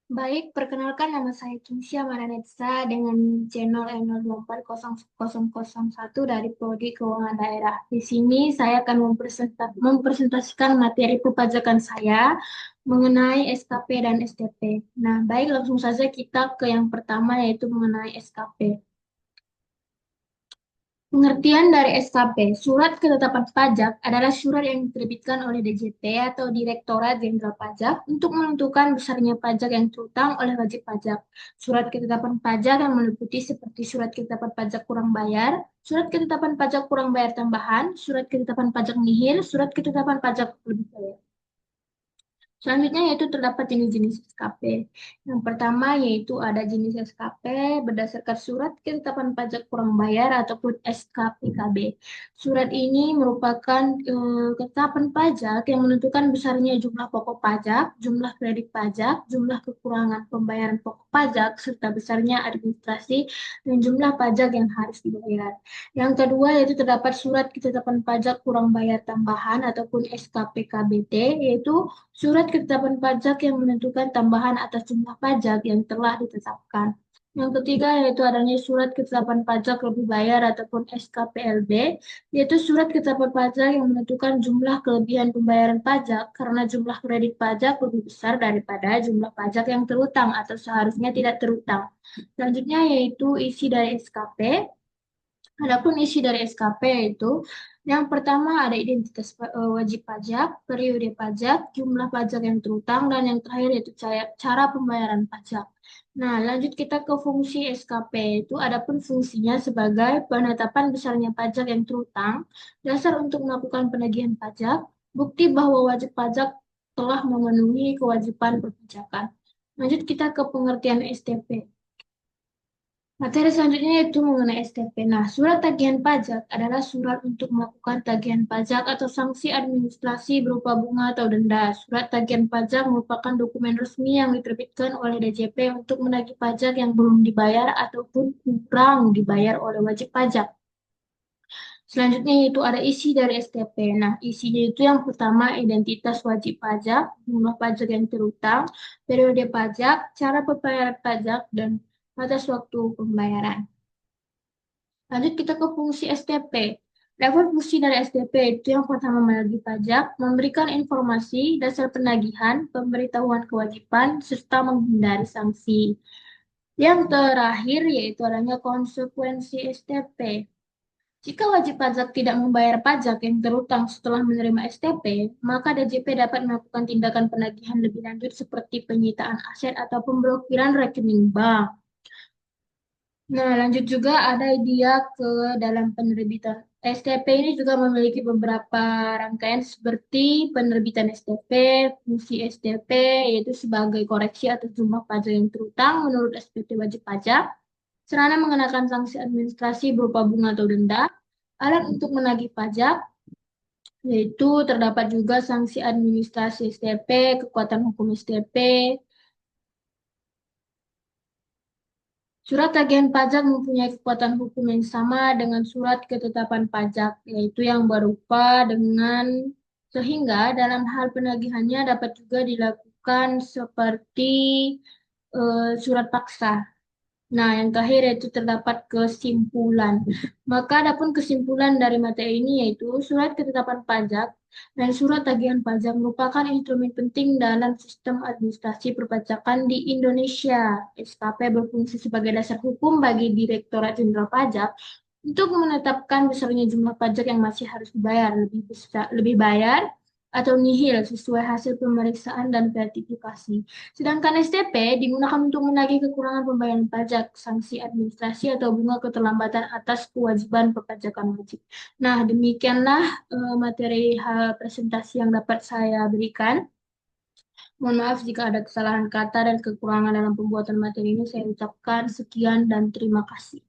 Baik, perkenalkan nama saya Kinsia Maranetsa dengan channel N02400001 dari Prodi Keuangan Daerah. Di sini saya akan mempresentasikan materi perpajakan saya mengenai SKP dan STP. Nah, baik langsung saja kita ke yang pertama yaitu mengenai SKP. Pengertian dari SKP, Surat Ketetapan Pajak adalah surat yang diterbitkan oleh DJP atau Direktorat Jenderal Pajak untuk menentukan besarnya pajak yang terutang oleh wajib pajak. Surat Ketetapan Pajak yang meliputi seperti Surat Ketetapan Pajak Kurang Bayar, Surat Ketetapan Pajak Kurang Bayar Tambahan, Surat Ketetapan Pajak Nihil, Surat Ketetapan Pajak Lebih Bayar. Selanjutnya yaitu terdapat jenis-jenis SKP. Yang pertama yaitu ada jenis SKP berdasarkan Surat Ketetapan Pajak Kurang Bayar ataupun SKPKB. Surat ini merupakan ketetapan pajak yang menentukan besarnya jumlah pokok pajak, jumlah kredit pajak, jumlah kekurangan pembayaran pokok pajak, serta besarnya administrasi dan jumlah pajak yang harus dibayar. Yang kedua yaitu terdapat Surat Ketetapan Pajak Kurang Bayar Tambahan ataupun SKPKBT, yaitu surat ketetapan pajak yang menentukan tambahan atas jumlah pajak yang telah ditetapkan. Yang ketiga yaitu adanya surat ketetapan pajak lebih bayar ataupun SKPLB, yaitu surat ketetapan pajak yang menentukan jumlah kelebihan pembayaran pajak karena jumlah kredit pajak lebih besar daripada jumlah pajak yang terutang atau seharusnya tidak terutang. Selanjutnya yaitu isi dari SKP. Adapun isi dari SKP itu, yang pertama ada identitas wajib pajak, periode pajak, jumlah pajak yang terutang, dan yang terakhir yaitu cara pembayaran pajak. Nah, lanjut kita ke fungsi SKP itu, adapun fungsinya sebagai penetapan besarnya pajak yang terutang, dasar untuk melakukan penagihan pajak, bukti bahwa wajib pajak telah memenuhi kewajiban perpajakan. Lanjut kita ke pengertian STP. Materi selanjutnya yaitu mengenai STP. Nah, surat tagihan pajak adalah surat untuk melakukan tagihan pajak atau sanksi administrasi berupa bunga atau denda. Surat tagihan pajak merupakan dokumen resmi yang diterbitkan oleh DJP untuk menagih pajak yang belum dibayar ataupun kurang dibayar oleh wajib pajak. Selanjutnya yaitu ada isi dari STP. Nah, isinya itu yang pertama identitas wajib pajak, jumlah pajak yang terutang, periode pajak, cara pembayaran pajak, dan batas waktu pembayaran. Lanjut kita ke fungsi STP. Level fungsi dari STP itu yang pertama menagih pajak, memberikan informasi, dasar penagihan, pemberitahuan kewajiban, serta menghindari sanksi. Yang terakhir yaitu adanya konsekuensi STP. Jika wajib pajak tidak membayar pajak yang terutang setelah menerima STP, maka DJP dapat melakukan tindakan penagihan lebih lanjut seperti penyitaan aset atau pemblokiran rekening bank. Nah, lanjut juga ada dia ke dalam penerbitan. STP ini juga memiliki beberapa rangkaian seperti penerbitan STP, fungsi STP, yaitu sebagai koreksi atas jumlah pajak yang terutang menurut SPT wajib pajak, sarana mengenakan sanksi administrasi berupa bunga atau denda, alat untuk menagih pajak, yaitu terdapat juga sanksi administrasi STP, kekuatan hukum STP. Surat tagihan pajak mempunyai kekuatan hukum yang sama dengan surat ketetapan pajak, yaitu yang berupa dengan sehingga dalam hal penagihannya dapat juga dilakukan seperti surat paksa. Nah, yang terakhir yaitu terdapat kesimpulan. Maka adapun kesimpulan dari materi ini yaitu surat ketetapan pajak dan surat tagihan pajak merupakan instrumen penting dalam sistem administrasi perpajakan di Indonesia. SKP berfungsi sebagai dasar hukum bagi Direktorat Jenderal Pajak untuk menetapkan besarnya jumlah pajak yang masih harus dibayar lebih bayar atau nihil sesuai hasil pemeriksaan dan gratifikasi. Sedangkan STP digunakan untuk menagih kekurangan pembayaran pajak, sanksi administrasi atau bunga keterlambatan atas kewajiban perpajakan wajib. Nah, demikianlah materi presentasi yang dapat saya berikan. Mohon maaf jika ada kesalahan kata dan kekurangan dalam pembuatan materi ini. Saya ucapkan sekian dan terima kasih.